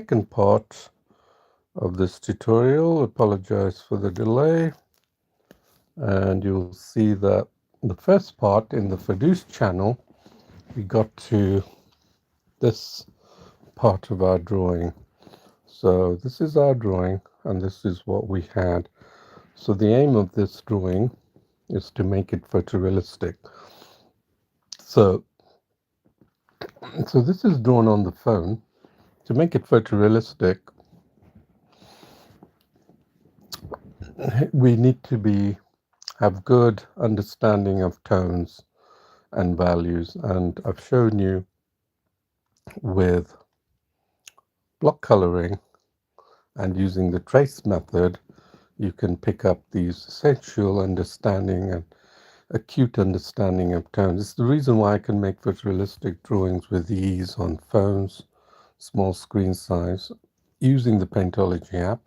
second part of this tutorial. Apologize for the delay, and you'll see that the first part in the Ferdouse channel we got to this part of our drawing. So this is our drawing and this is what we had. So the aim of this drawing is to make it photorealistic. So this is drawn on the phone. To make it photorealistic, we need to have good understanding of tones and values, and I've shown you with block coloring and using the trace method you can pick up these essential understanding and acute understanding of tones. It's the reason why I can make photorealistic drawings with ease on phones, small screen size, using the Paintology app,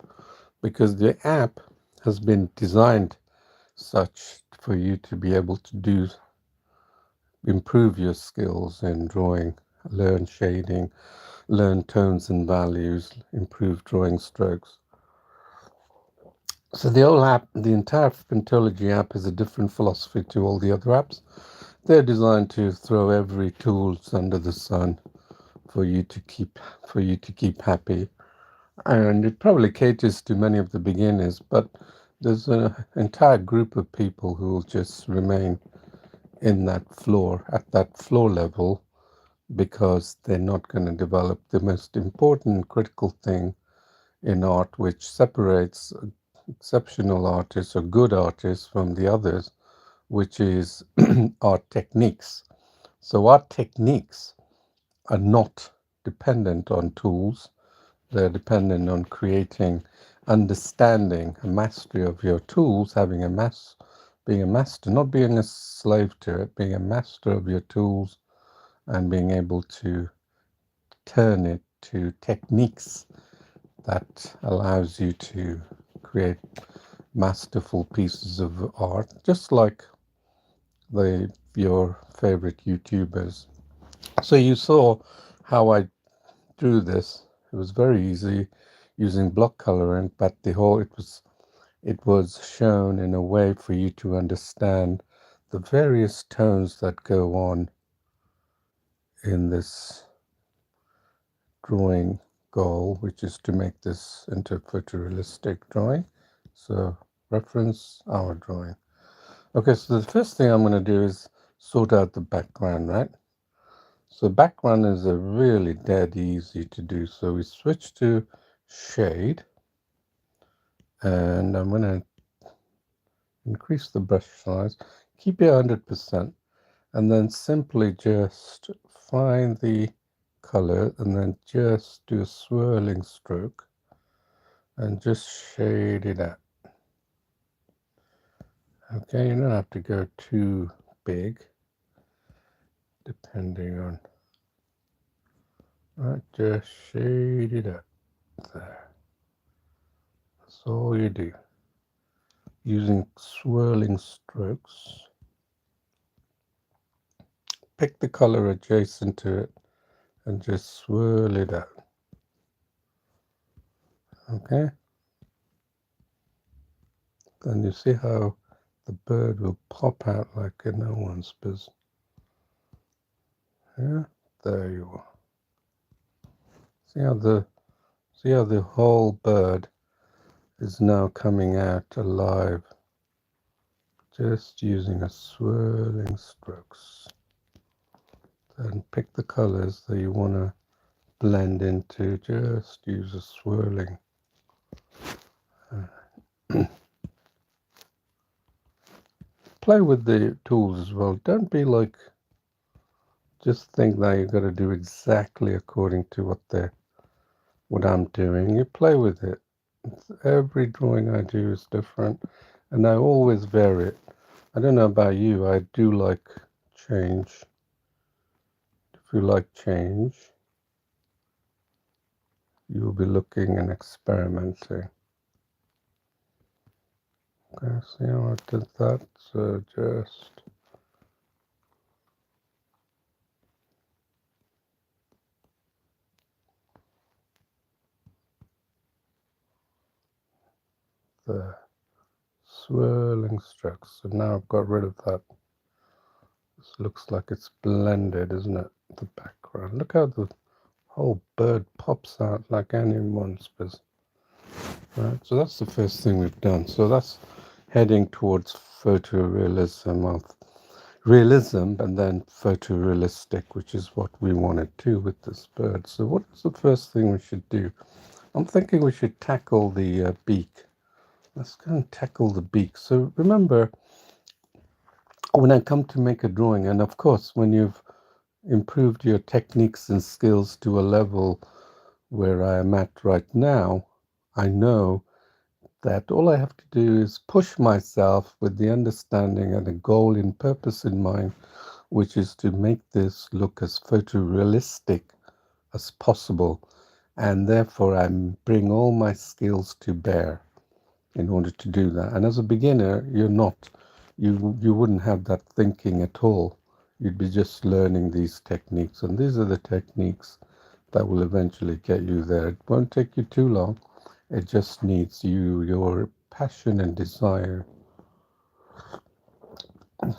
because the app has been designed such for you to be able to improve your skills in drawing, learn shading, learn tones and values, improve drawing strokes. So the whole app, the entire Paintology app, is a different philosophy to all the other apps. They're designed to throw every tools under the sun for you to keep happy, and it probably caters to many of the beginners. But there's an entire group of people who will just remain at that floor level, because they're not going to develop the most important critical thing in art, which separates exceptional artists or good artists from the others, which is art techniques. So art techniques are not dependent on tools. They're dependent on creating, understanding, a mastery of your tools, being a master, not being a slave to it, being a master of your tools and being able to turn it to techniques that allows you to create masterful pieces of art, just like your favorite YouTubers. So you saw how I drew this. It was very easy using block coloring, but it was shown in a way for you to understand the various tones that go on in this drawing goal, which is to make this into a photorealistic drawing. So reference our drawing. Okay, so the first thing I'm going to do is sort out the background, right? So background is a really dead easy to do. So we switch to shade, and I'm going to increase the brush size, keep it 100%, and then simply just find the color and then just do a swirling stroke and just shade it out. Okay, you don't have to go too big, depending on, right, just shade it out there. That's all you do, using swirling strokes. Pick the color adjacent to it and just swirl it out. Okay, then you see how the bird will pop out like in no one's business. Yeah, there you are. See how the whole bird is now coming out alive, just using a swirling strokes. Then pick the colors that you want to blend into, just use a swirling. Play with the tools as well. Don't be like, just think that you've got to do exactly according to what I'm doing. You play with it. Every drawing I do is different, and I always vary it. I don't know about you, I do like change. If you like change, you'll be looking and experimenting. Okay, see how I did that? So just there. Swirling strokes. So now I've got rid of that. This looks like it's blended, isn't it? The background. Look how the whole bird pops out like anyone's business. Right, so that's the first thing we've done. So that's heading towards photorealism of realism and then photorealistic, which is what we want to do with this bird. So what's the first thing we should do? I'm thinking we should tackle the beak. Let's go and tackle the beak. So remember, when I come to make a drawing, and of course, when you've improved your techniques and skills to a level where I am at right now, I know that all I have to do is push myself with the understanding and a goal and purpose in mind, which is to make this look as photorealistic as possible. And therefore, I bring all my skills to bear in order to do that. And as a beginner, you wouldn't have that thinking at all. You'd be just learning these techniques. And these are the techniques that will eventually get you there. It won't take you too long. It just needs your passion and desire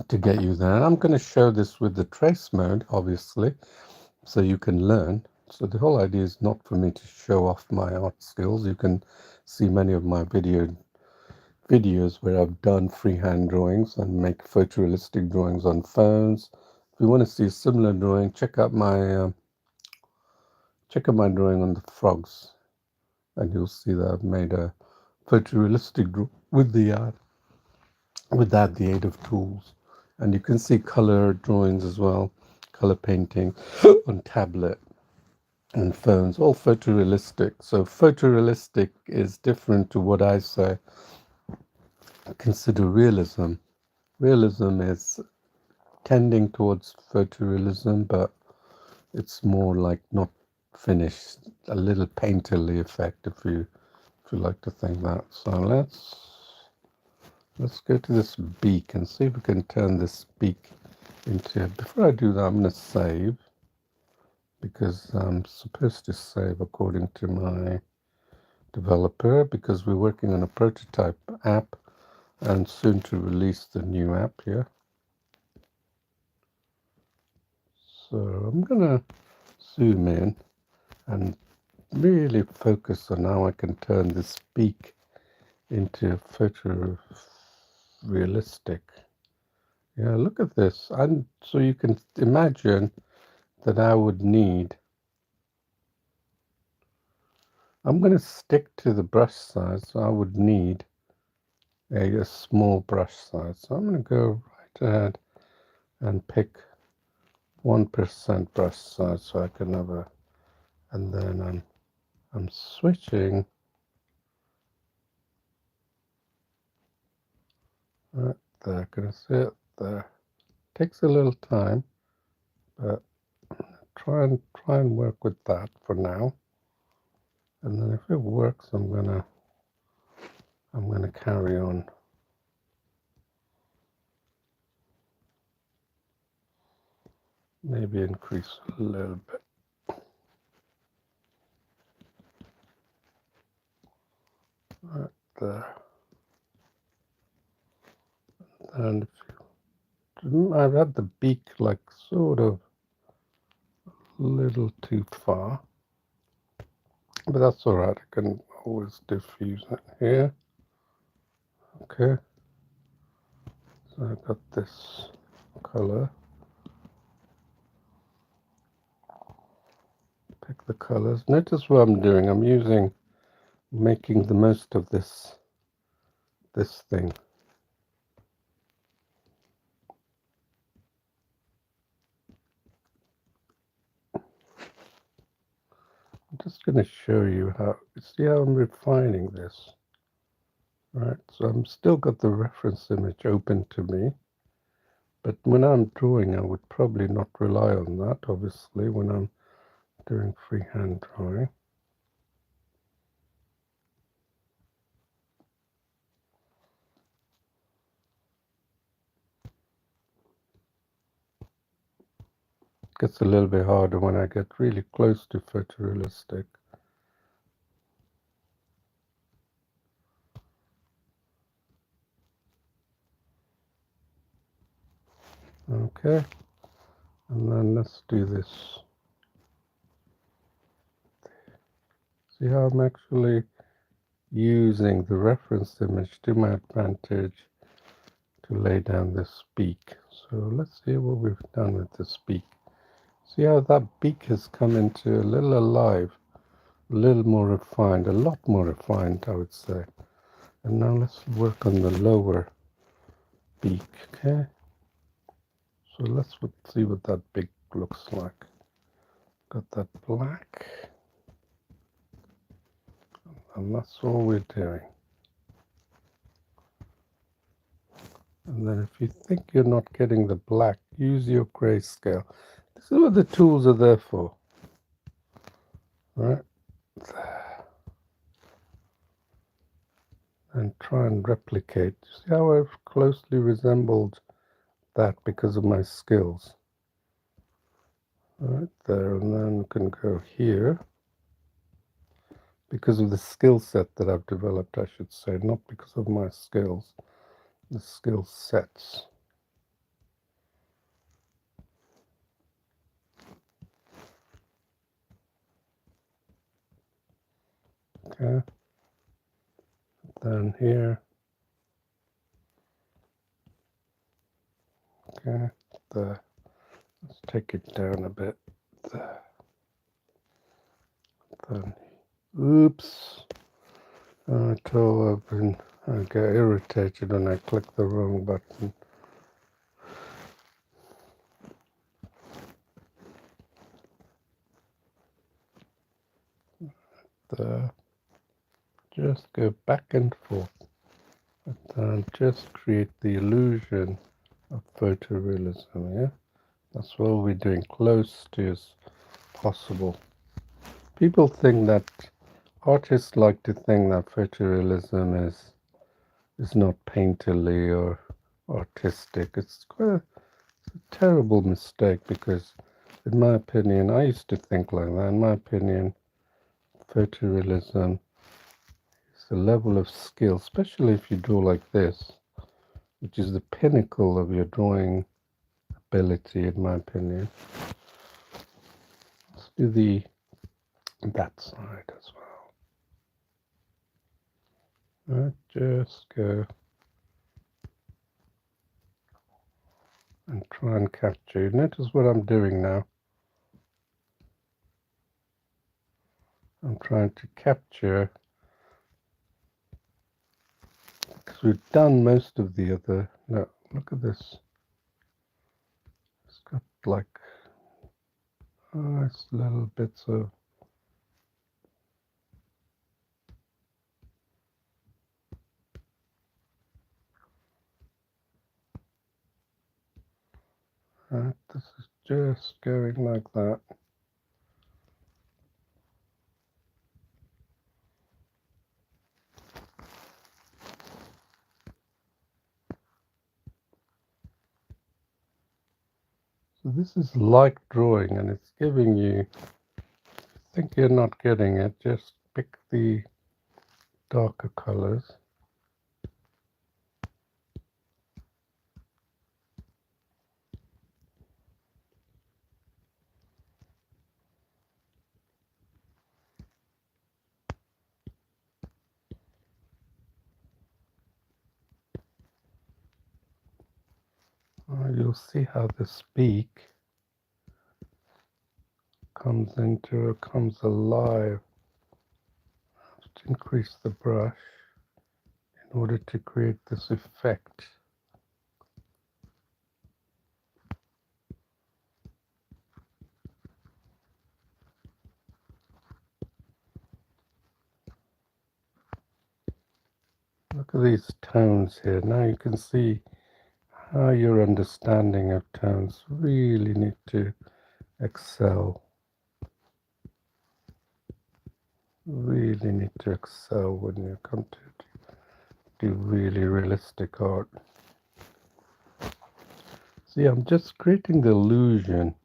to get you there. And I'm going to show this with the trace mode, obviously, so you can learn. So the whole idea is not for me to show off my art skills. You can see many of my videos where I've done freehand drawings and make photorealistic drawings on phones. If you want to see a similar drawing, check out my drawing on the frogs, and you'll see that I've made a photorealistic drawing with the aid of tools. And you can see color drawings as well, color painting on tablet and phones, all photorealistic. So photorealistic is different to what I say consider realism. Realism is tending towards photorealism, but it's more like not finished, a little painterly effect, if you like to think that. So let's go to this beak and see if we can turn this beak into. Before I do that, I'm going to save, because I'm supposed to save according to my developer, because we're working on a prototype app and soon to release the new app here. So I'm gonna zoom in and really focus on how I can turn this beak into photorealistic. Yeah, look at this. And so you can imagine that I would need, I'm going to stick to the brush size, so I would need a small brush size. So I'm going to go right ahead and pick 1% brush size so I can have a, and then I'm switching right there. Can I see it there? Takes a little time, but try and work with that for now. And then if it works, I'm gonna carry on. Maybe increase a little bit. Right there. And if I've had the beak like sort of a little too far, but that's all right. I can always diffuse it here. Okay. So I've got this color. Pick the colors. Notice what I'm doing. I'm making the most of this thing. I'm just going to show you how, see how I'm refining this. Right, so I'm still got the reference image open to me, but when I'm drawing, I would probably not rely on that, obviously, when I'm doing freehand drawing. It gets a little bit harder when I get really close to photorealistic. Okay, and then let's do this. See how I'm actually using the reference image to my advantage to lay down this beak. So let's see what we've done with this beak. See how that beak has come into a little alive, a little more refined, a lot more refined, I would say. And now let's work on the lower beak, okay? So let's see what that beak looks like. Got that black, and that's all we're doing. And then if you think you're not getting the black, use your grayscale. This is what the tools are there for. Right? There. And try and replicate. See how I've closely resembled that because of my skills. Right there, and then we can go here. Because of the skill set that I've developed, I should say, not because of my skills. The skill sets. Okay. Then here. Okay. There. Let's take it down a bit. There. Then. Oops. I get irritated when I click the wrong button. There. Just go back and forth. And just create the illusion of photorealism, yeah? That's what we're doing, close to as possible. People think that, artists like to think that photorealism is not painterly or artistic. It's quite a terrible mistake because, in my opinion, I used to think like that. In my opinion, photorealism is a level of skill, especially if you draw like this, which is the pinnacle of your drawing ability, in my opinion. Let's do that side as well. Right, just go and try and capture. Notice what I'm doing now. I'm trying to capture, because we've done most of the other. No, look at this. It's got like nice little bits of. Right, this is just going like that. So this is like drawing, and it's giving you. Think you're not getting it, just pick the darker colors. You'll see how this beak comes alive. Just increase the brush in order to create this effect. Look at these tones here. Now you can see how your understanding of tones really need to excel. Really need to excel when you come to do really realistic art. See, I'm just creating the illusion.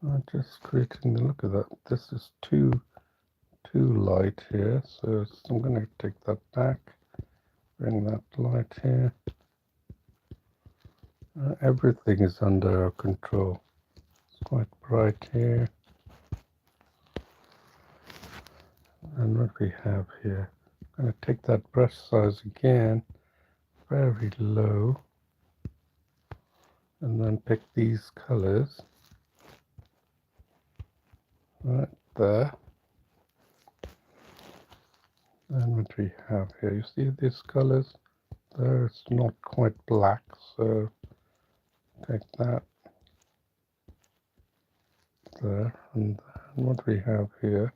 I'm just creating the look at that. This is too light here, so I'm going to take that back Bring that light here. Everything is under our control. It's quite bright here. And what we have here, I'm going to take that brush size again, very low, and then pick these colors right there. And what we have here, you see these colors? There, it's not quite black, so take that there, and then what we have here,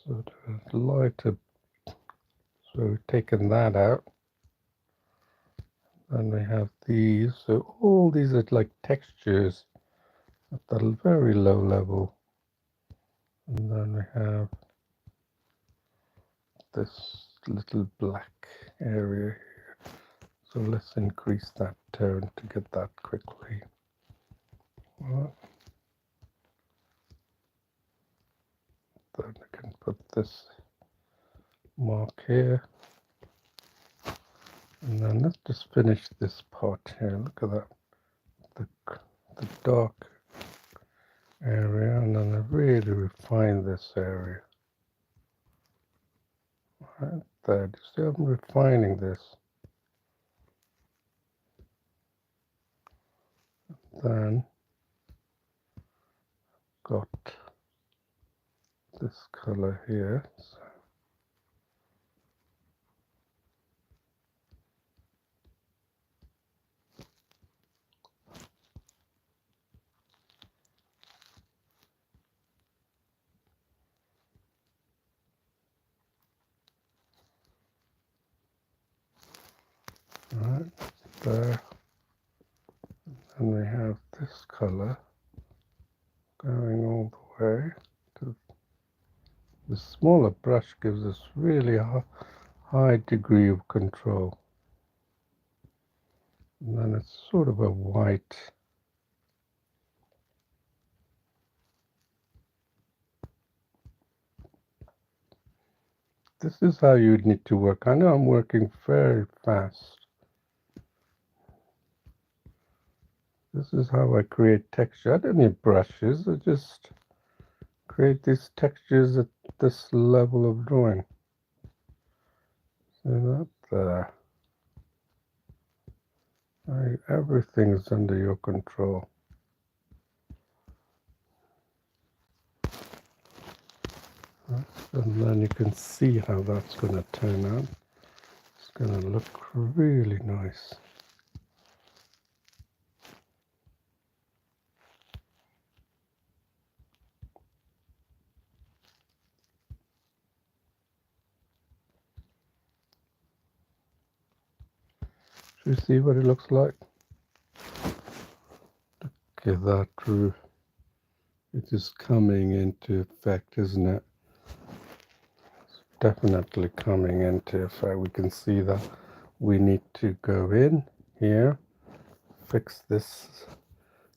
sort of lighter, so we've taken that out. Then we have these, so all these are like textures at the very low level. And then we have this little black area here. So let's increase that tone to get that quickly. Well, then I can put this mark here. And then let's just finish this part here. Look at that. The dark area, and then I really refine this area. Right there. Do you see I'm refining this? Then got this color here. So right there, and we have this color going all the way to the smaller brush. Gives us really a high degree of control, and then it's sort of a white. This is how you need to work. I know I'm working very fast. This is how I create texture. I don't need brushes. I just create these textures at this level of drawing. See that there? Everything is under your control. And then you can see how that's going to turn out. It's going to look really nice. Should you see what it looks like? Okay, that roof. It is coming into effect, isn't it? It's definitely coming into effect. We can see that we need to go in here, fix this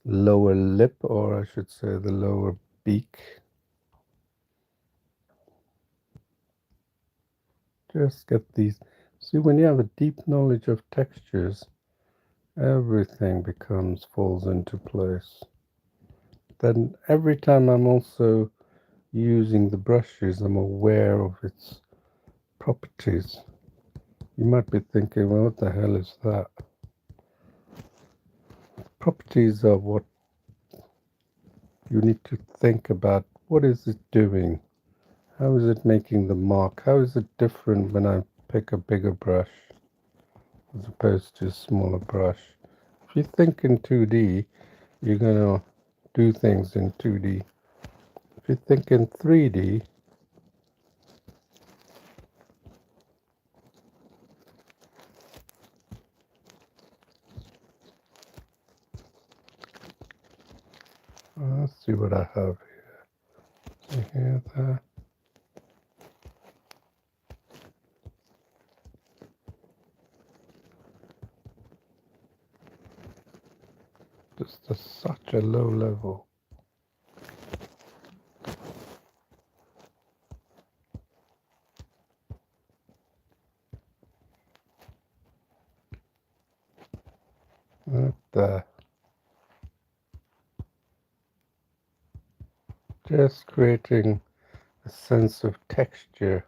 lower lip, or I should say the lower beak. Just get these. See, when you have a deep knowledge of textures, everything falls into place. Then every time I'm also using the brushes, I'm aware of its properties. You might be thinking, well, what the hell is that? Properties are what you need to think about. What is it doing? How is it making the mark? How is it different when I pick a bigger brush as opposed to a smaller brush? If you think in 2D, you're going to do things in 2D. If you think in 3D, let's see what I have here. See here, there. Just at such a low level. Right there. Just creating a sense of texture.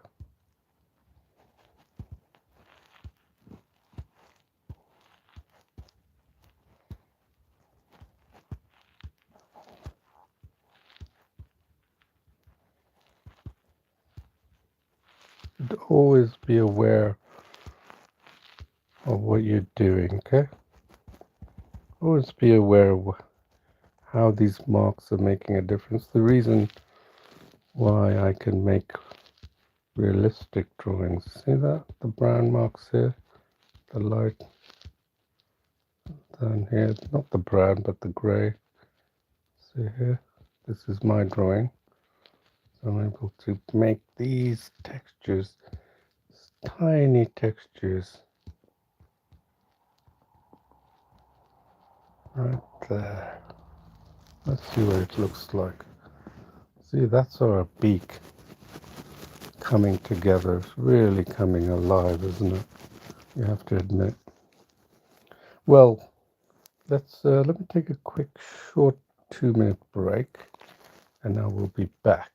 Always be aware of what you're doing, okay? Always be aware of how these marks are making a difference. The reason why I can make realistic drawings. See that? The brown marks here, the light down here, not the brown but the grey. See here? This is my drawing. So I'm able to make these textures, tiny textures, right there. Let's see what it looks like. See, that's our beak coming together. It's really coming alive, isn't it? You have to admit. Well, let me take a quick short 2-minute break and I will be back.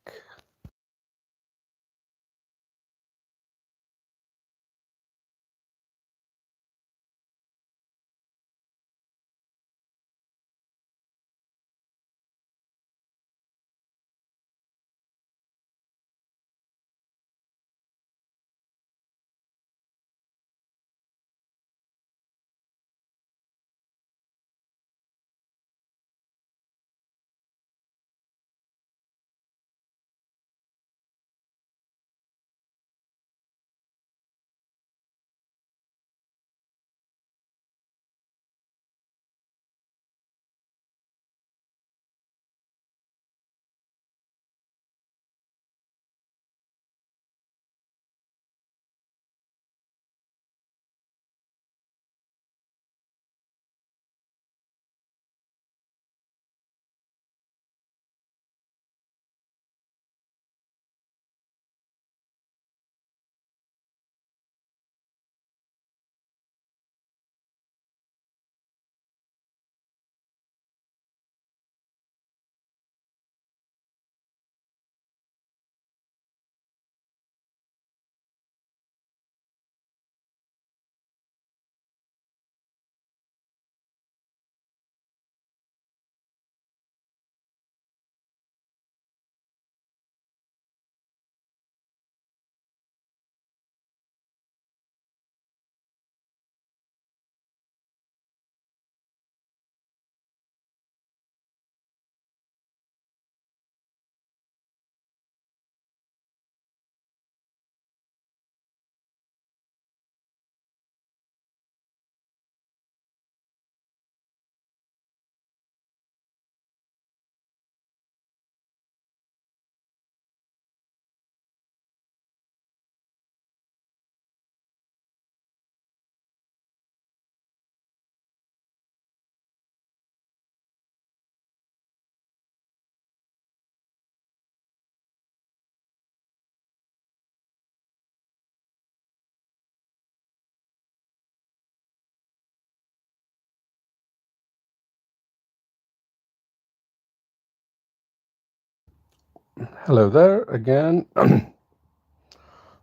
Hello there again.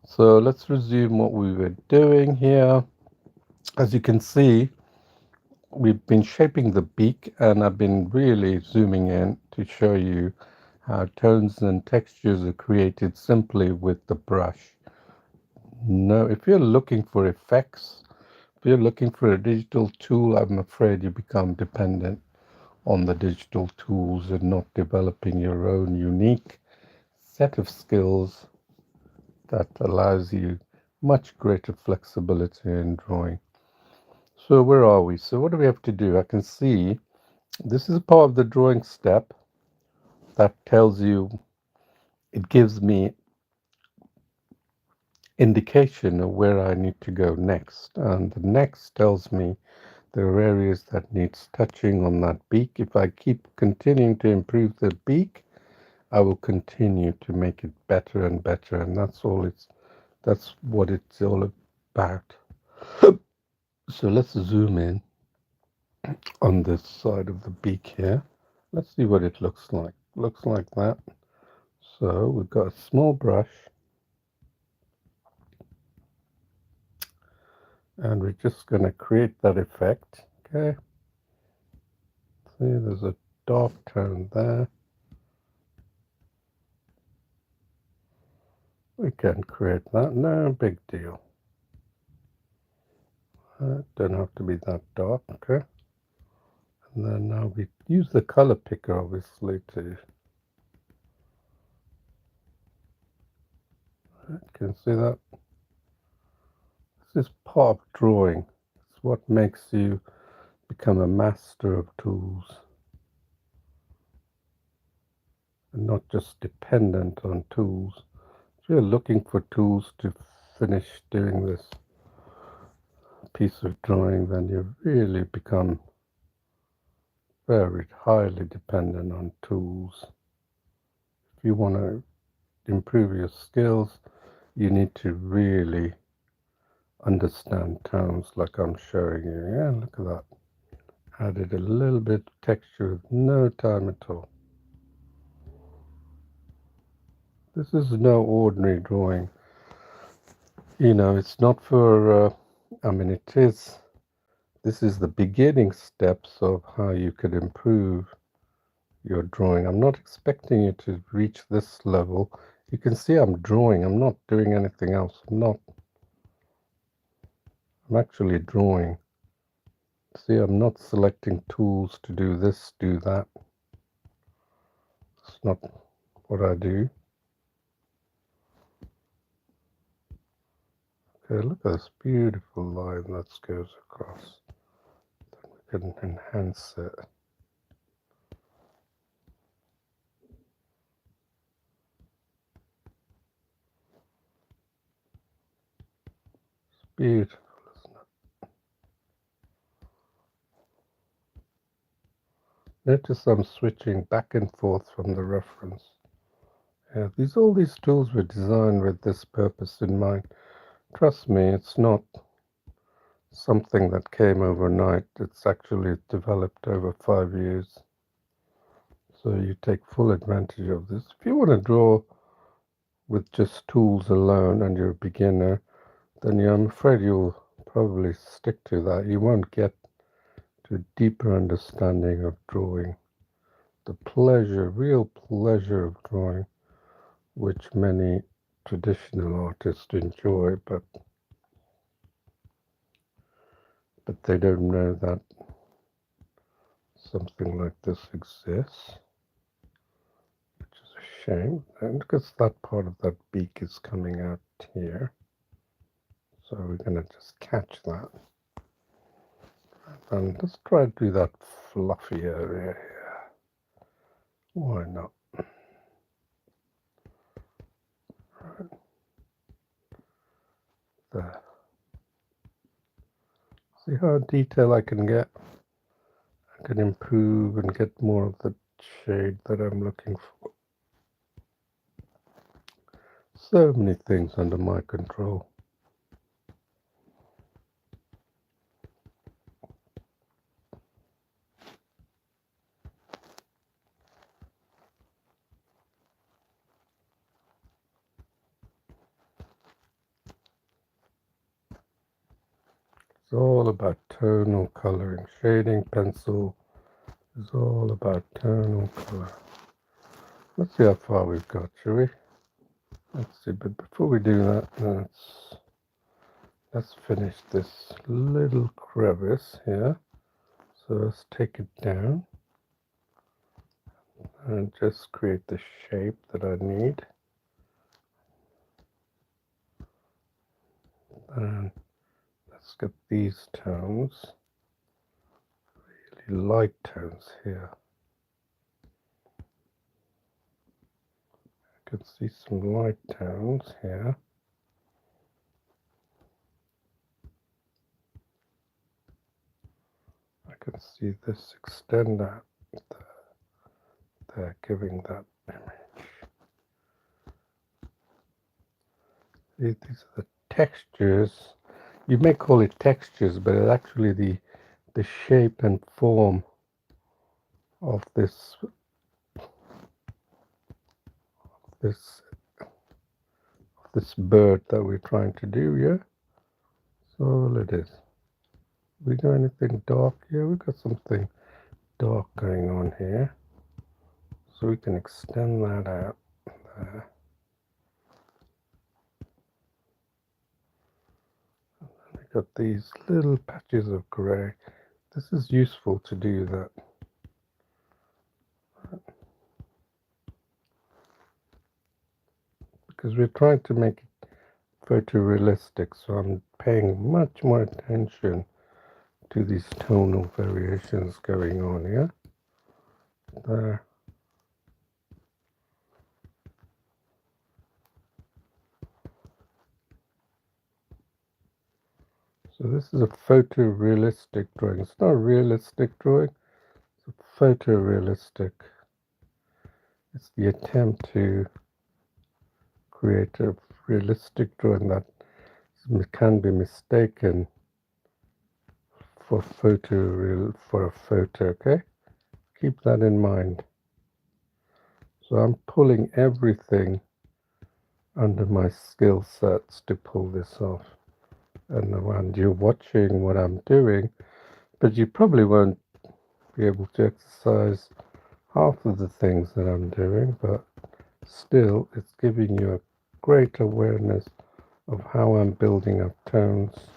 So let's resume what we were doing here. As you can see, we've been shaping the beak and I've been really zooming in to show you how tones and textures are created simply with the brush. No, if you're looking for effects, if you're looking for a digital tool, I'm afraid you become dependent on the digital tools and not developing your own unique set of skills that allows you much greater flexibility in drawing. So where are we? So what do we have to do? I can see this is part of the drawing step that tells you, it gives me indication of where I need to go next. And the next tells me there are areas that needs touching on that beak. If I keep continuing to improve the beak, I will continue to make it better and better. And that's what it's all about. So let's zoom in on this side of the beak here. Let's see what it looks like. Looks like that. So we've got a small brush, and we're just going to create that effect. Okay. See, there's a dark tone there. We can create that, no big deal. Don't have to be that dark, okay? And then now we use the color picker, obviously, to... Can you see that? This is part of drawing. It's what makes you become a master of tools. And not just dependent on tools. If you're looking for tools to finish doing this piece of drawing, then you really become very highly dependent on tools. If you want to improve your skills, you need to really understand tones like I'm showing you. Yeah, look at that. Added a little bit of texture with no time at all. This is no ordinary drawing. You know, it's not for, I mean, it is, this is the beginning steps of how you could improve your drawing. I'm not expecting you to reach this level. You can see I'm drawing. I'm not doing anything else. I'm actually drawing. See, I'm not selecting tools to do this, do that. It's not what I do. Okay, look at this beautiful line that goes across. Then we can enhance it. It's beautiful, isn't it? Notice I'm switching back and forth from the reference. Yeah, all these tools were designed with this purpose in mind. Trust me, it's not something that came overnight. It's actually developed over 5 years. So you take full advantage of this. If you want to draw with just tools alone and you're a beginner, then I'm afraid you'll probably stick to that. You won't get to a deeper understanding of drawing. The pleasure, real pleasure of drawing, which many traditional artists enjoy, but they don't know that something like this exists, which is a shame. And because that part of that beak is coming out here, so we're going to just catch that. And let's try to do that fluffy area here. Why not? Right there. See how detailed I can get? I can improve and get more of the shade that I'm looking for. So many things under my control. It's all about tonal coloring. Shading pencil is all about tonal color. Let's see how far we've got, shall we? Let's see, but before we do that, let's finish this little crevice here. So let's take it down and just create the shape that I need. And let's get these tones, really light tones here. I can see some light tones here. I can see this extend out there, giving that image. These are the textures. You may call it textures, but it's actually the the shape and form of this this bird that we're trying to do, yeah? So all it is. We got anything dark here? We got something dark going on here. So we can extend that out there. We got these little patches of grey. This is useful to do that. Because we're trying to make it photorealistic, so I'm paying much more attention to these tonal variations going on here. There. So this is a photorealistic drawing. It's not a realistic drawing, it's a photorealistic. It's the attempt to create a realistic drawing that can be mistaken for a photo, okay? Keep that in mind. So I'm pulling everything under my skill sets to pull this off. And you're watching what I'm doing, but you probably won't be able to exercise half of the things that I'm doing, but still it's giving you a great awareness of how I'm building up tones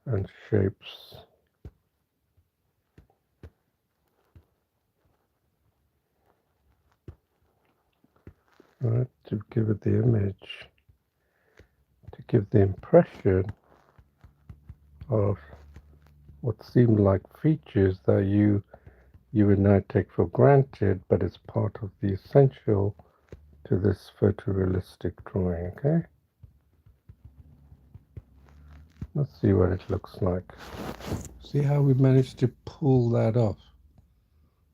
and shapes. Right, to give it the image, to give the impression of what seem like features that you would now take for granted, but it's part of the essential to this photorealistic drawing, okay? Let's see what it looks like. See how we managed to pull that off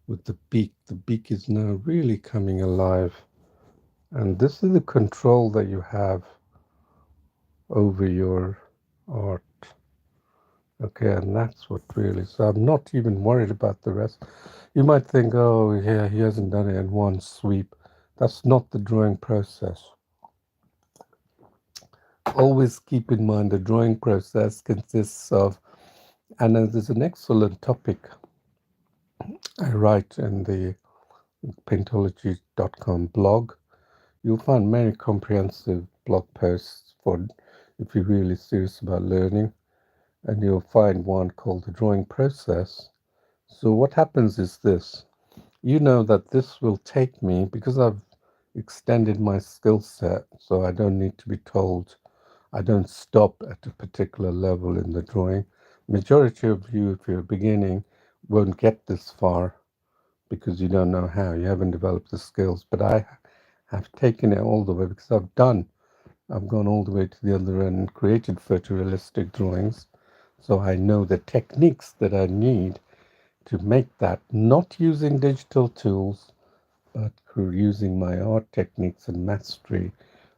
with the beak. The beak is now really coming alive. And this is the control that you have over your art. Okay, and that's what really, so I'm not even worried about the rest. You might think, oh, yeah, he hasn't done it in one sweep. That's not the drawing process. Always keep in mind the drawing process consists of, and there's an excellent topic I write in the Paintology.com blog. You'll find many comprehensive blog posts for if you're really serious about learning, and you'll find one called the drawing process. So what happens is this. You know that this will take me, because I've extended my skill set, so I don't need to be told, I don't stop at a particular level in the drawing. Majority of you, if you're beginning, won't get this far because you don't know how, you haven't developed the skills. But I have taken it all the way because I've gone all the way to the other end and created photorealistic drawings. So I know the techniques that I need to make that, not using digital tools, but using my art techniques and mastery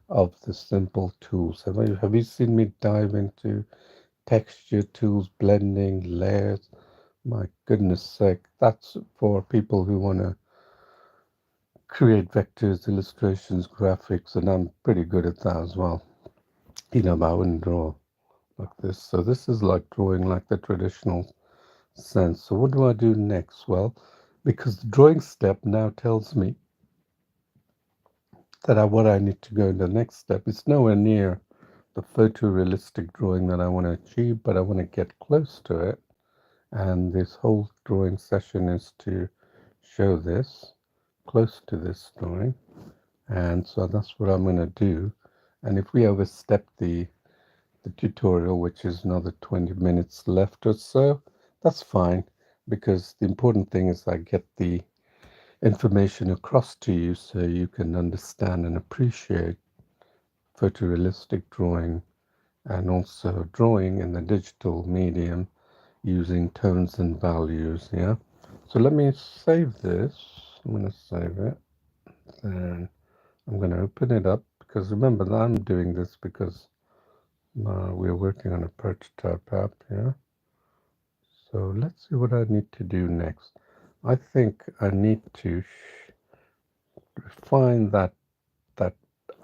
of the simple tools. Have you seen me dive into texture tools, blending, layers? My goodness sake, that's for people who want to create vectors, illustrations, graphics, and I'm pretty good at that as well. But I wouldn't draw like this. So this is like drawing like the traditional sense. So what do I do next? Well, because the drawing step now tells me that what I need to go in the next step. It's nowhere near the photorealistic drawing that I want to achieve, but I want to get close to it. And this whole drawing session is to show this, close to this drawing. And so that's what I'm going to do. And if we overstep the tutorial, which is another 20 minutes left or so, that's fine, because the important thing is I get the information across to you so you can understand and appreciate photorealistic drawing and also drawing in the digital medium using tones and values. Yeah, so let me save this. I'm going to save it, and I'm going to open it up, because remember that I'm doing this because we're working on a prototype app. Yeah, So let's see what I need to do next. I think I need to refine that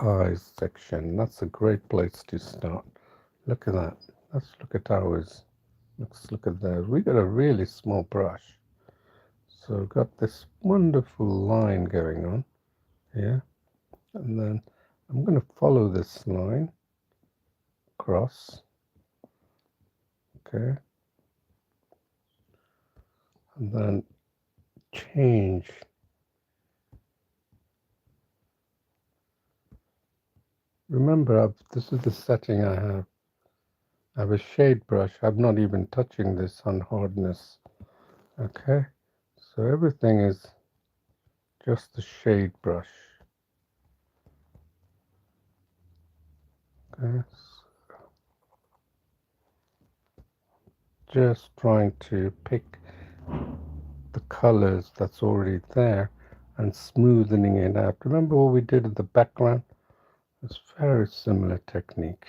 eyes section. That's a great place to start. Look at that. Let's look at ours. Let's look at those. We got a really small brush. So we've got this wonderful line going on here. And then I'm going to follow this line across. Okay. And then change. Remember, this is the setting I have. I have a shade brush. I'm not even touching this on hardness. Okay. So everything is just the shade brush. Okay. Just trying to pick the colors that's already there and smoothing it out. Remember what we did in the background? It's very similar technique.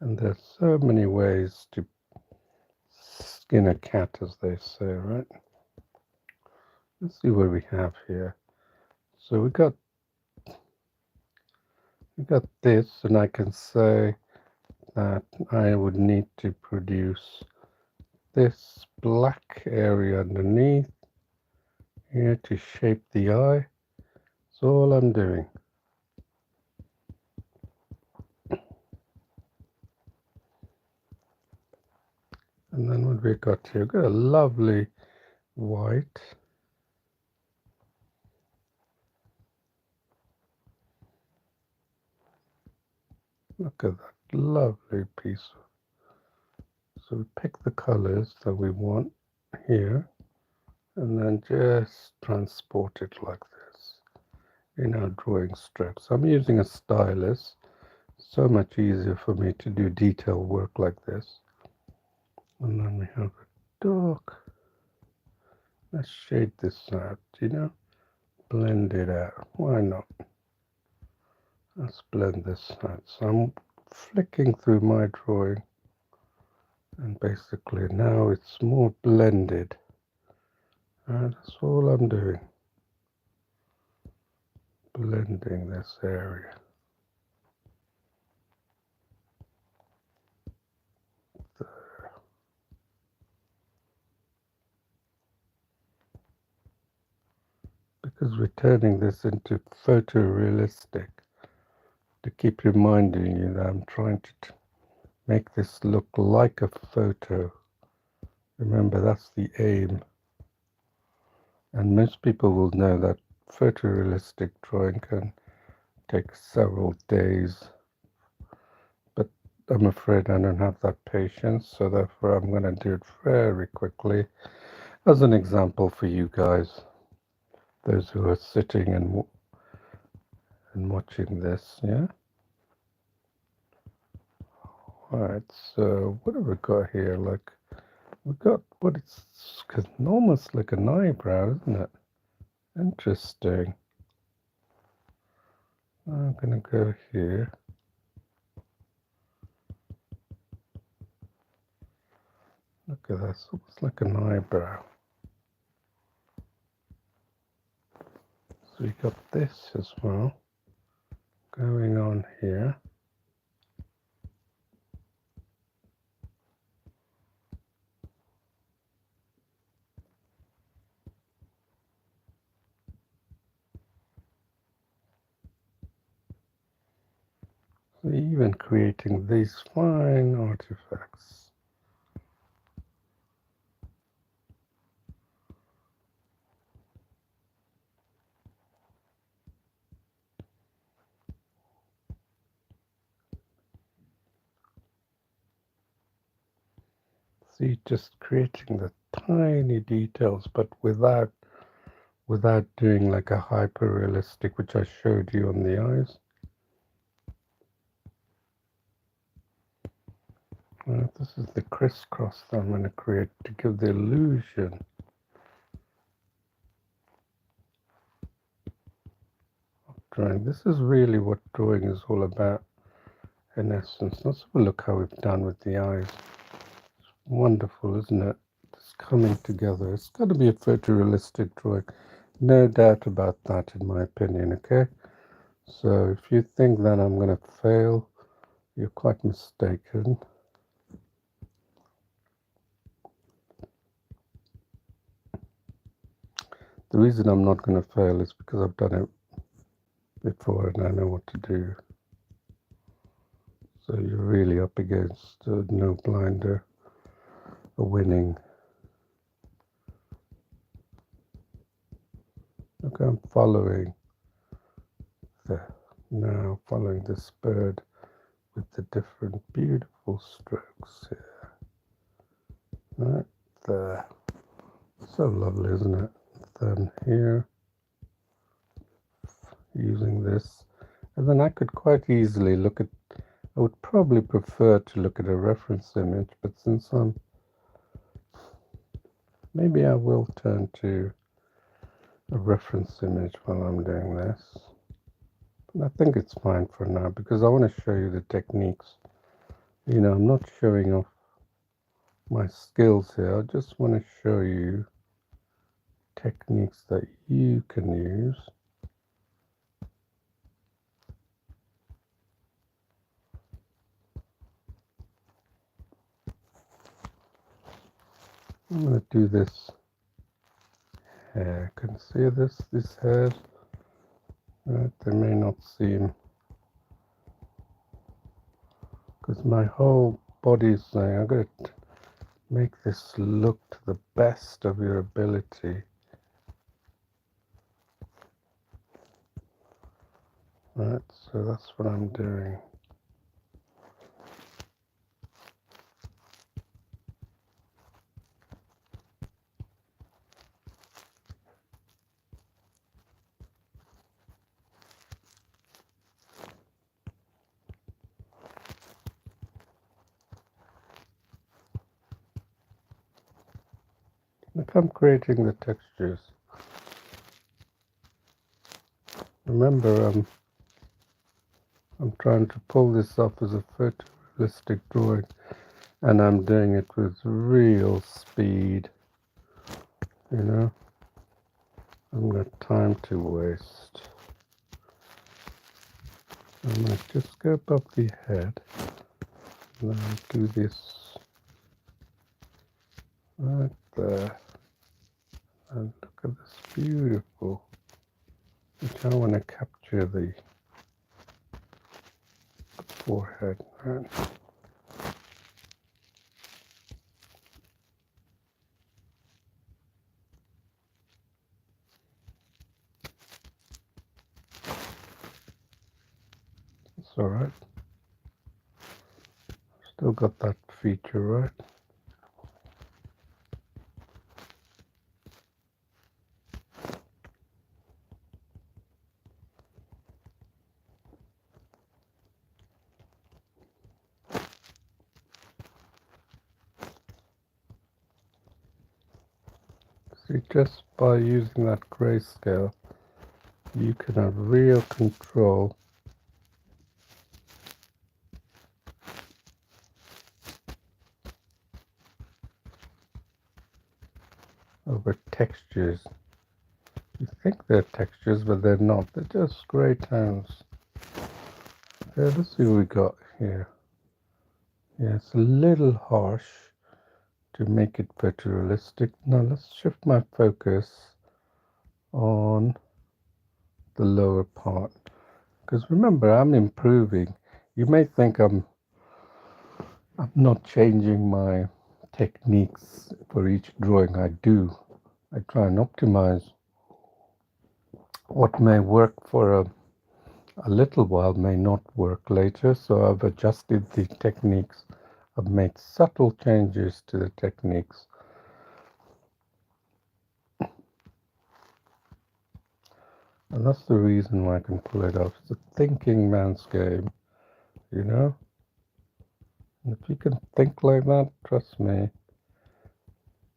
And there's so many ways to skin a cat, as they say, right? Let's see what we have here. So we got this, and I can say that I would need to produce this black area underneath here to shape the eye. That's all I'm doing. And then what we got here, we've got a lovely white. Look at that lovely piece. So we pick the colors that we want here and then just transport it like this in our drawing strokes. I'm using a stylus. So much easier for me to do detail work like this. And then we have a dark. Let's shade this out, blend it out. Why not? Let's blend this out. So I'm flicking through my drawing, and basically now it's more blended. And that's all I'm doing. Blending this area. There. Because we're turning this into photorealistic, to keep reminding you that I'm trying to make this look like a photo. Remember, that's the aim. And most people will know that photorealistic drawing can take several days. But I'm afraid I don't have that patience, so therefore I'm going to do it very quickly as an example for you guys, those who are sitting and watching this, yeah? Alright, so what have we got here? Like, we've got what it's almost like an eyebrow, isn't it? Interesting. I'm gonna go here. Look at that, it's almost like an eyebrow. So we got this as well going on here. So even creating these fine artifacts. See, just creating the tiny details, but without doing like a hyper realistic, which I showed you on the eyes. This is the crisscross that I'm going to create to give the illusion. drawing. This is really what drawing is all about, in essence. Let's have a look how we've done with the eyes. It's wonderful, isn't it? It's coming together. It's got to be a photorealistic drawing. No doubt about that, in my opinion, okay? So if you think that I'm going to fail, you're quite mistaken. The reason I'm not going to fail is because I've done it before and I know what to do. So you're really up against no blinder, a winning. Look, I'm following following this bird with the different beautiful strokes here. Right there. So lovely, isn't it? Then here, using this, and then I could quite easily look at, I would probably prefer to look at a reference image, but since maybe I will turn to a reference image while I'm doing this. But I think it's fine for now because I want to show you the techniques. You know, I'm not showing off my skills here. I just want to show you techniques that you can use. I'm going to do this hair. Can you see this hair? Right, they may not seem, because my whole body is saying, I'm going to make this look to the best of your ability. Right, so that's what I'm doing. Look, I'm creating the textures. Remember, I'm trying to pull this off as a photorealistic drawing, and I'm doing it with real speed. You know, I haven't got time to waste. I'm going to just go above the head, and then do this right there. And look at this beautiful, which I want to capture the forehead. Right? It's all right. Still got that feature, right? See, just by using that grayscale, you can have real control over textures. You think they're textures, but they're not. They're just gray tones. Okay, let's see what we got here. Yeah, it's a little harsh to make it photorealistic. Now let's shift my focus on the lower part. Because remember, I'm improving. You may think I'm not changing my techniques for each drawing I do. I try and optimize what may work for a little while may not work later, so I've adjusted the techniques. I've made subtle changes to the techniques. And that's the reason why I can pull it off. It's a thinking man's game, you know? And if you can think like that, trust me,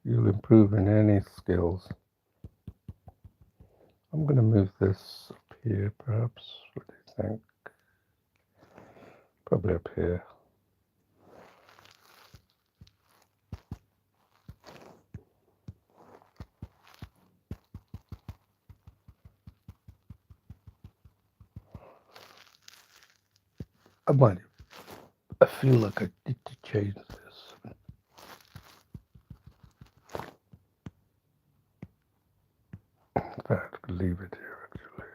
you'll improve in any skills. I'm going to move this up here, perhaps. What do you think? Probably up here. I feel like I need to change this. In fact, leave it here actually.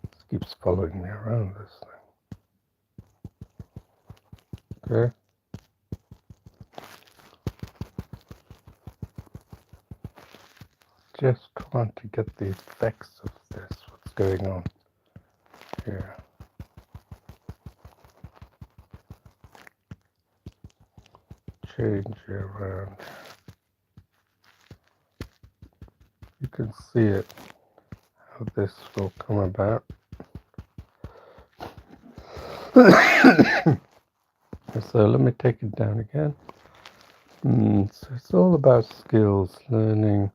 This keeps following me around, this thing. Okay. Just trying to get the effects of this, what's going on here. Change it around. You can see it, how this will come about. So let me take it down again. So it's all about skills, learning.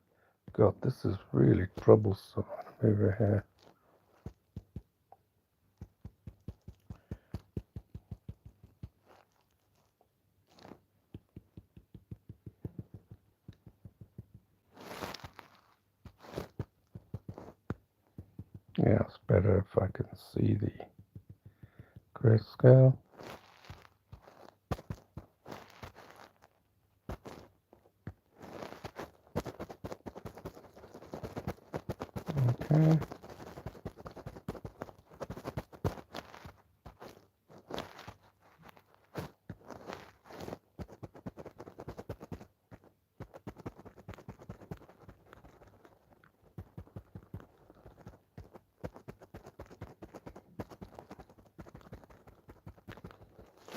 God, this is really troublesome over here. Yeah, it's better if I can see the grayscale. Okay.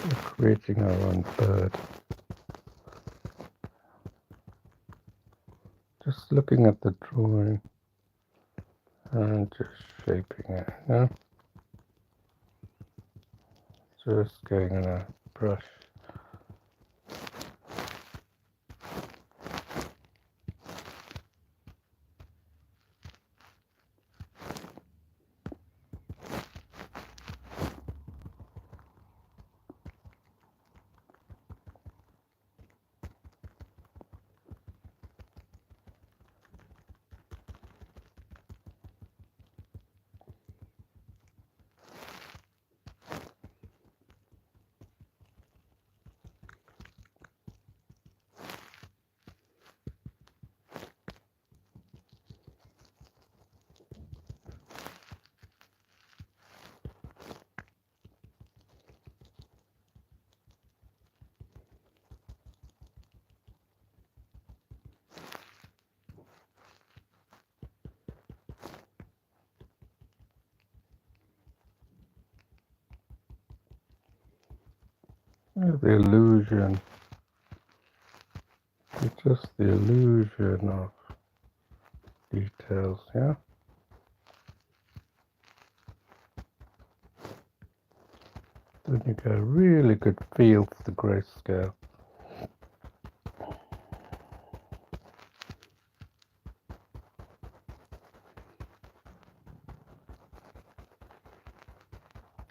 We're creating our own bird. Just looking at the drawing and just shaping it, yeah? Just going in a brush. The illusion. It's just the illusion of details, yeah? Then you get a really good feel for the grayscale.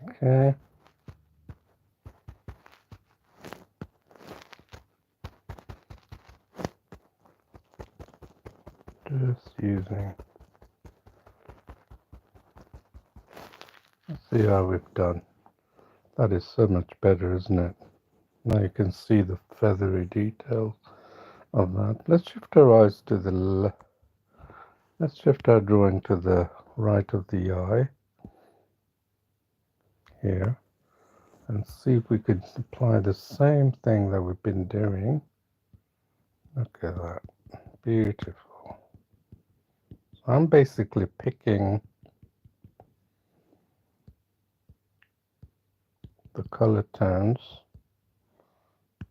Okay. Just using. Let's see how we've done. That is so much better, isn't it? Now you can see the feathery details of that. Let's shift our eyes to the let's shift our drawing to the right of the eye here and see if we could apply the same thing that we've been doing. Look at that. Beautiful. So I'm basically picking the color tones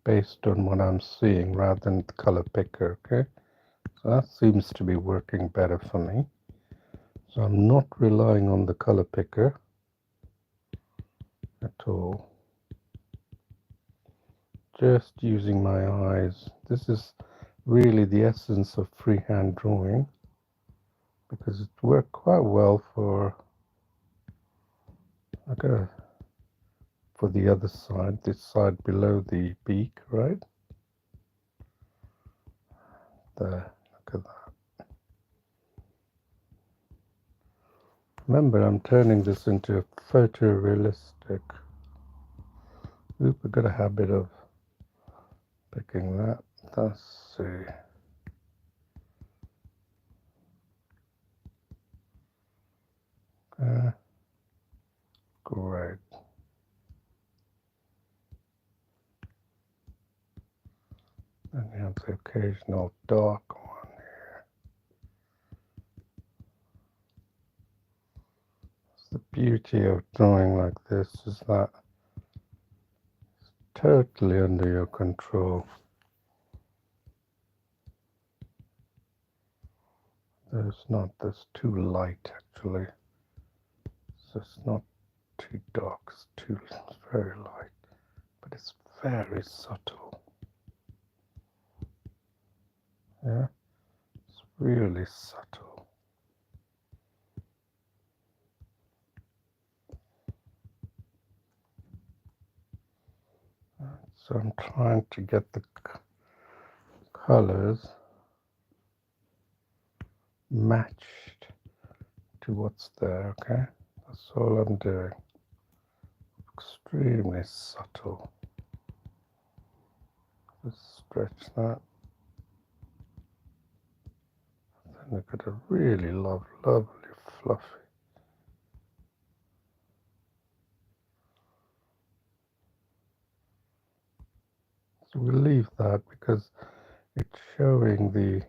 based on what I'm seeing rather than the color picker, okay? So that seems to be working better for me. So I'm not relying on the color picker at all. Just using my eyes. This is really the essence of freehand drawing, because it worked quite well for for the other side, this side below the beak, right? There, look at that. Remember, I'm turning this into a photorealistic. Oop, I got a habit of picking that. Let's see. Great. And you have the occasional dark one here. The beauty of drawing like this is that it's totally under your control. There's not this too light actually. So it's not too dark, it's very light, but it's very subtle. Yeah, it's really subtle. So I'm trying to get the colors matched to what's there, okay? That's all I'm doing. Extremely subtle. Just stretch that. Then we've got a really lovely fluffy. So we'll leave that because it's showing the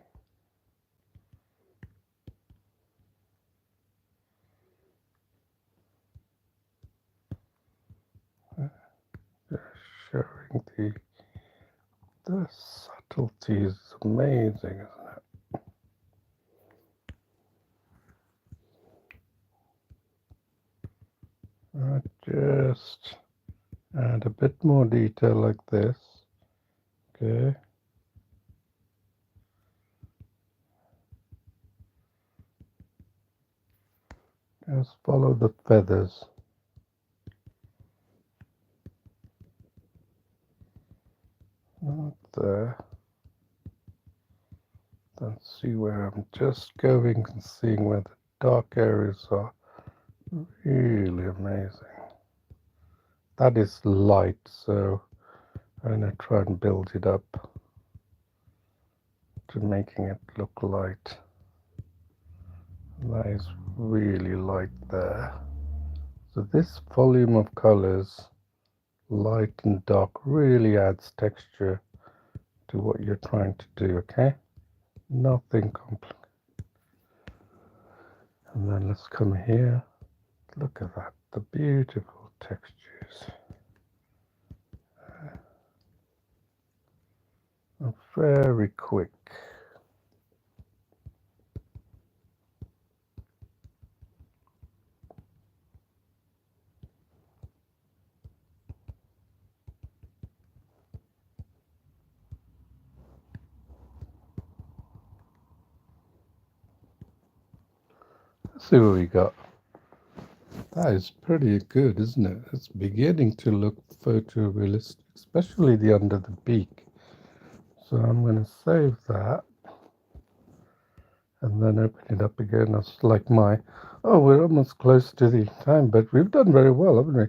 the subtlety is amazing, isn't it? Just add a bit more detail like this, okay? Just follow the feathers. Not there. Then see where I'm just going and seeing where the dark areas are. Really amazing. That is light, so I'm going to try and build it up to making it look light. That is really light there. So this volume of colors, light and dark, really adds texture to what you're trying to do, okay? Nothing complicated. And then let's come here. Look at that, the beautiful textures. Very quick. Let's see what we got. That is pretty good, isn't it? It's beginning to look photorealistic, especially the under the beak. So I'm going to save that and then open it up again. It's like oh, we're almost close to the time, but we've done very well, haven't we?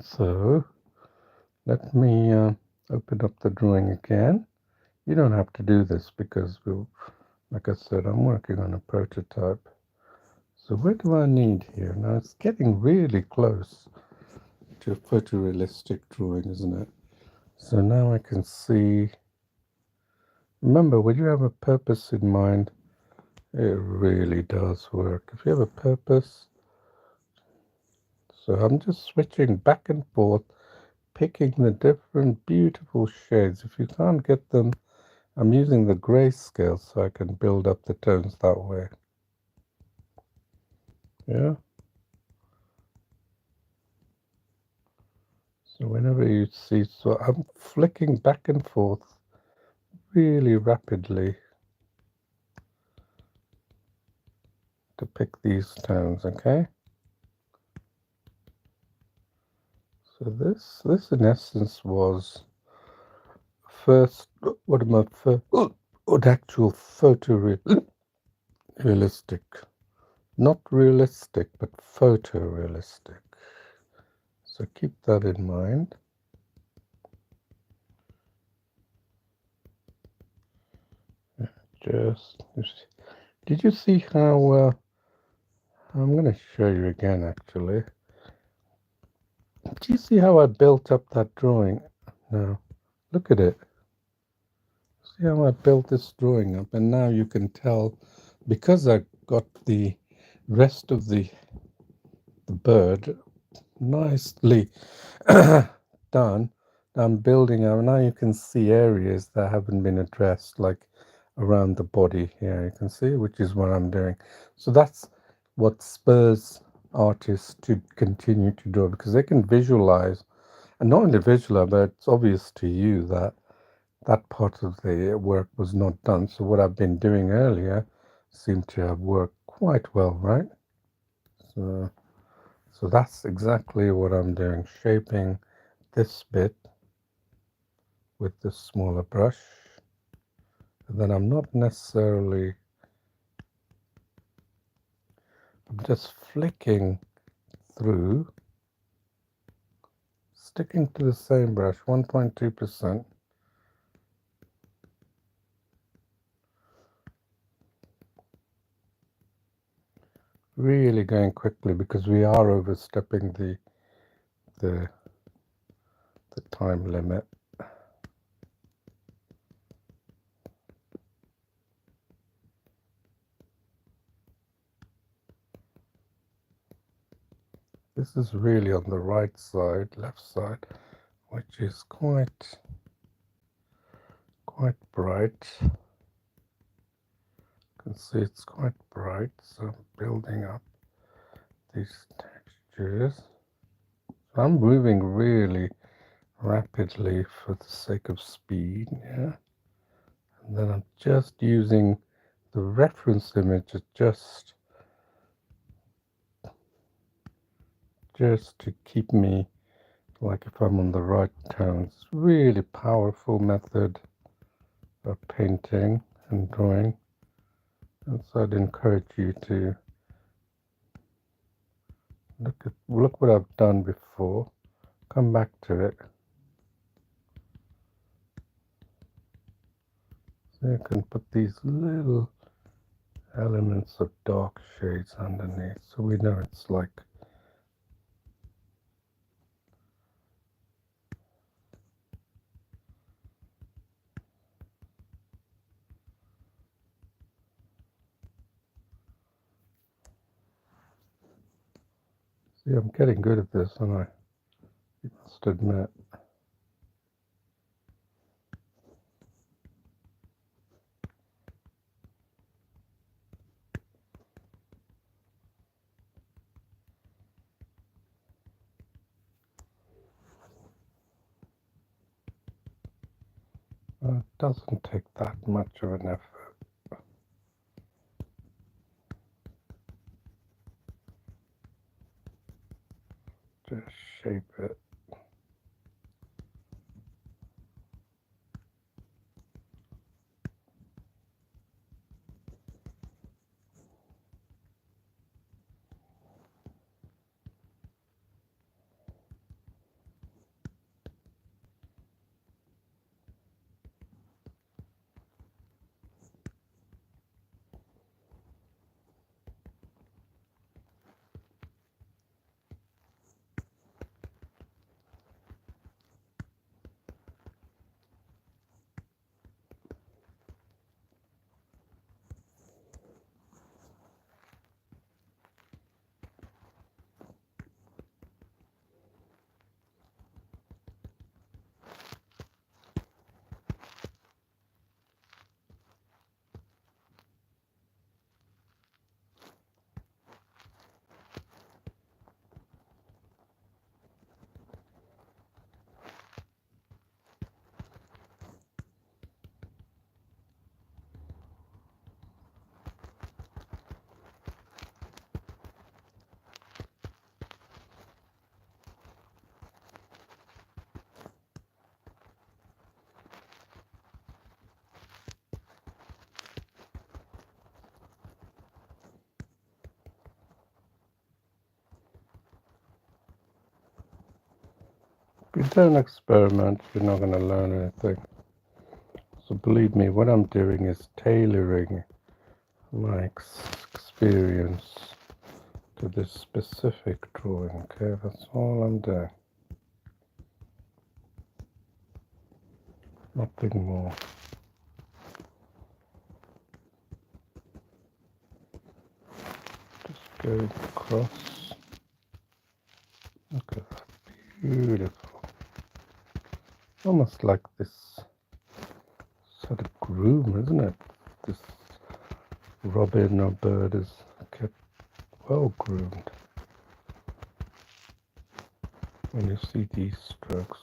So let me open up the drawing again. You don't have to do this because like I said, I'm working on a prototype. So what do I need here? Now it's getting really close to a photorealistic drawing, isn't it? So now I can see. Remember, when you have a purpose in mind, it really does work. If you have a purpose, so I'm just switching back and forth, picking the different beautiful shades. If you can't get them, I'm using the grayscale so I can build up the tones that way. Yeah. So whenever you see, so I'm flicking back and forth really rapidly to pick these tones, okay? So this in essence was first, what am I, what actual realistic. Not realistic, but photorealistic. So keep that in mind. Just, did you see how, I'm going to show you again actually. Do you see how I built up that drawing? Now, look at it. See how I built this drawing up, and now you can tell, because I got the rest of the bird nicely done. I'm building up. Now you can see areas that haven't been addressed, like around the body here. You can see, which is what I'm doing. So that's what spurs artists to continue to draw, because they can visualize, and not only visualize, but it's obvious to you that that part of the work was not done. So what I've been doing earlier seemed to have worked quite well, right? So that's exactly what I'm doing, shaping this bit with this smaller brush. And then I'm not necessarily, I'm just flicking through, sticking to the same brush, 1.2%. Really going quickly because we are overstepping the time limit. This is really on the right side, left side, which is quite bright. You can see it's quite bright, so I'm building up these textures. I'm moving really rapidly for the sake of speed, yeah. And then I'm just using the reference image just to keep me, like, if I'm on the right tones. Really powerful method of painting and drawing. And so I'd encourage you to look what I've done before. Come back to it. So you can put these little elements of dark shades underneath, so we know it's like, see, I'm getting good at this, and I must admit. It doesn't take that much of an effort. Just shape it. you don't experiment, you're not going to learn anything. So believe me, what I'm doing is tailoring my experience to this specific drawing. Okay, that's all I'm doing. Nothing more. Just go across. Look at that, beautiful. Almost like this sort of groom, isn't it? This robin or bird is kept well groomed. When you see these strokes.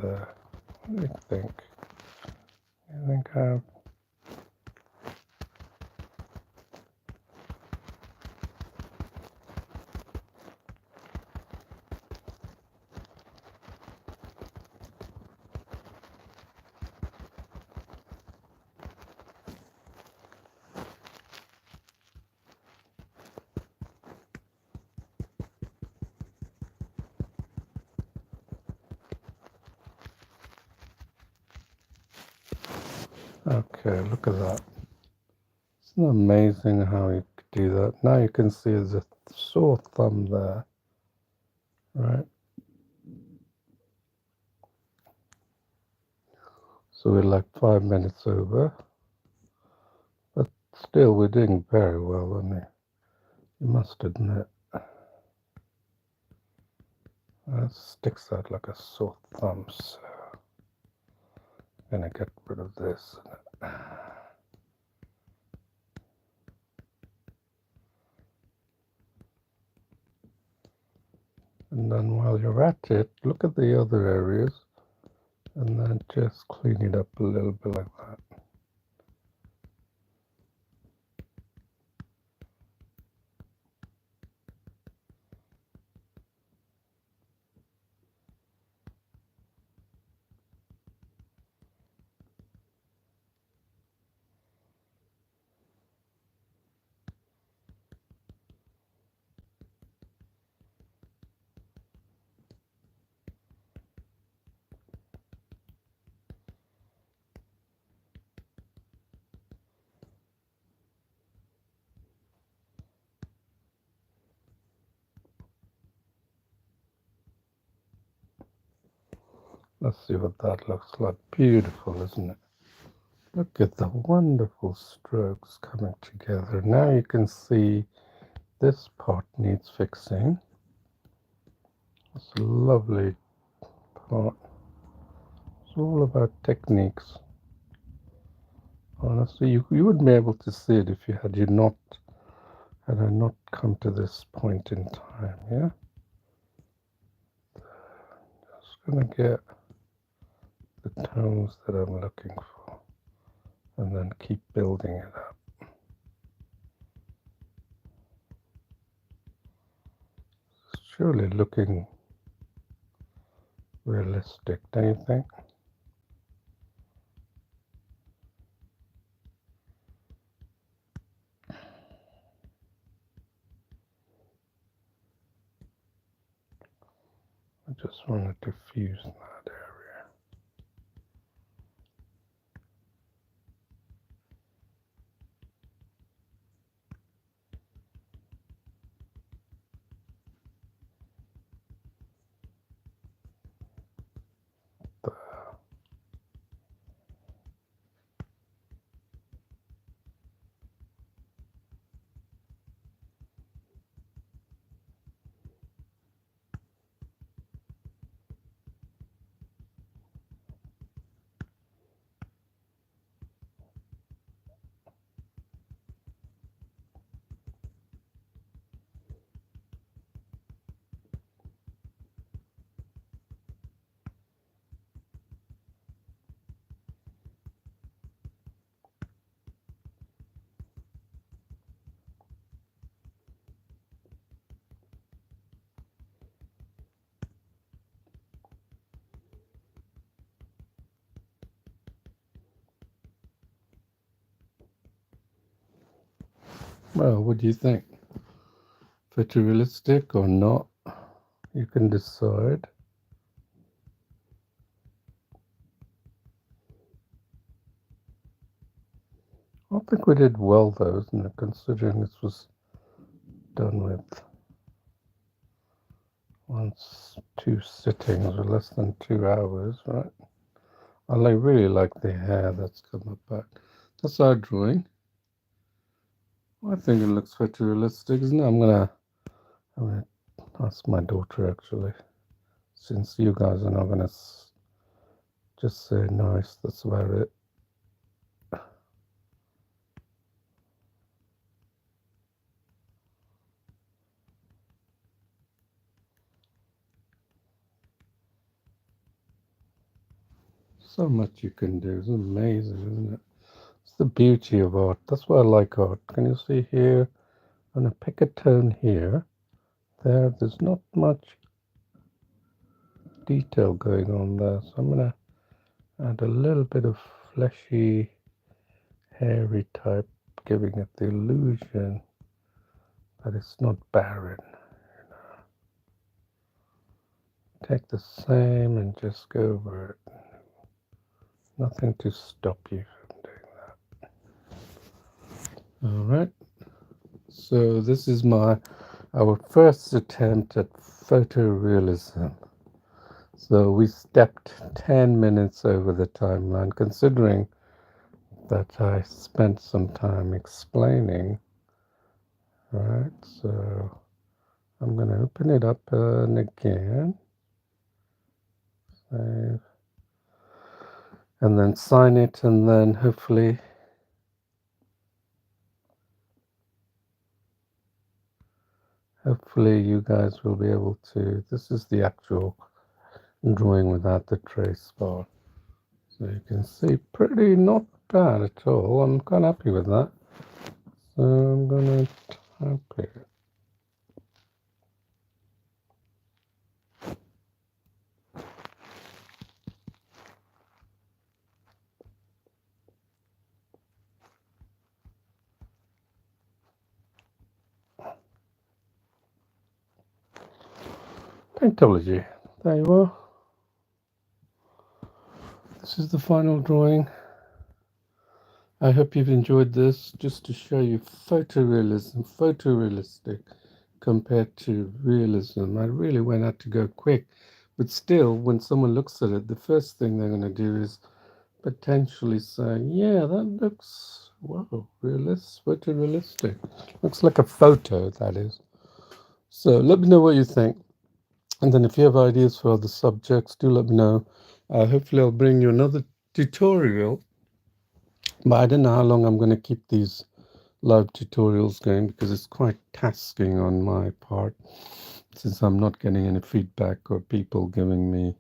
There. What do you think? You think how? Okay, look at that. Isn't it amazing how you could do that? Now you can see there's a sore thumb there, right? So we're like 5 minutes over, but still we're doing very well, aren't we? You must admit. That sticks out like a sore thumb, so I'm gonna get rid of this. And then while you're at it, look at the other areas and then just clean it up a little bit like that. Let's see what that looks like. Beautiful, isn't it? Look at the wonderful strokes coming together. Now you can see this part needs fixing. It's a lovely part. It's all about techniques. Honestly, you wouldn't be able to see it if you had I not come to this point in time, yeah? Just gonna get the tones that I'm looking for and then keep building it up. It's surely looking realistic, don't you think? I just want to diffuse that area. Well, what do you think? Photorealistic or not? You can decide. I think we did well though, isn't it? Considering this was done with two sittings or less than 2 hours, right? Really like the hair that's come up back. That's our drawing. I think it looks photorealistic, isn't it? I'm gonna ask my daughter actually, since you guys are not gonna just say nice. That's about it. So much you can do. It's amazing, isn't it? It's the beauty of art. That's why I like art. Can you see here? I'm gonna pick a tone here. There's not much detail going on there, so I'm gonna add a little bit of fleshy, hairy type, giving it the illusion that it's not barren. Take the same and just go over it. Nothing to stop you from doing that. All right. So this is our first attempt at photorealism. So we stepped 10 minutes over the timeline, considering that I spent some time explaining. Right, so I'm going to open it up and again, save, and then sign it, and then hopefully you guys will be able to. This is the actual drawing without the trace bar, so you can see pretty not bad at all. I'm quite happy with that. So I'm going to type it. Paintology. There you are. This is the final drawing. I hope you've enjoyed this, just to show you photorealistic compared to realism. I really went out to go quick, but still, when someone looks at it, the first thing they're going to do is potentially say, yeah, that looks, wow, photorealistic. Looks like a photo, that is. So let me know what you think. And then if you have ideas for other subjects, do let me know. Hopefully I'll bring you another tutorial, but I don't know how long I'm going to keep these live tutorials going, because it's quite tasking on my part, since I'm not getting any feedback or people giving me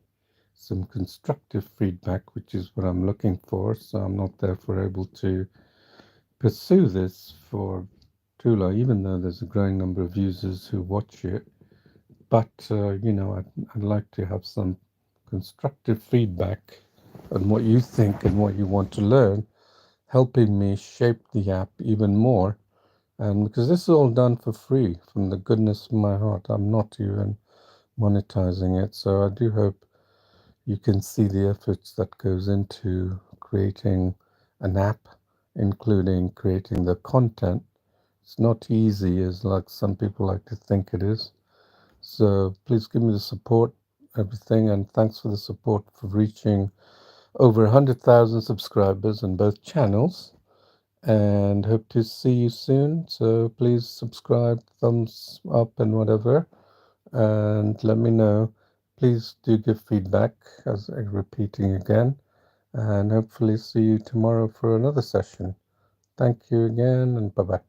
some constructive feedback, which is what I'm looking for. So I'm not therefore able to pursue this for too long, even though there's a growing number of users who watch it. But I'd like to have some constructive feedback on what you think and what you want to learn, helping me shape the app even more. And because this is all done for free from the goodness of my heart, I'm not even monetizing it. So I do hope you can see the efforts that goes into creating an app, including creating the content. It's not easy as like some people like to think it is. So please give me the support, everything, and thanks for the support for reaching over 100,000 subscribers on both channels, and hope to see you soon. So please subscribe, thumbs up, and whatever, and let me know. Please do give feedback, as I'm repeating again, and hopefully see you tomorrow for another session. Thank you again, and bye bye.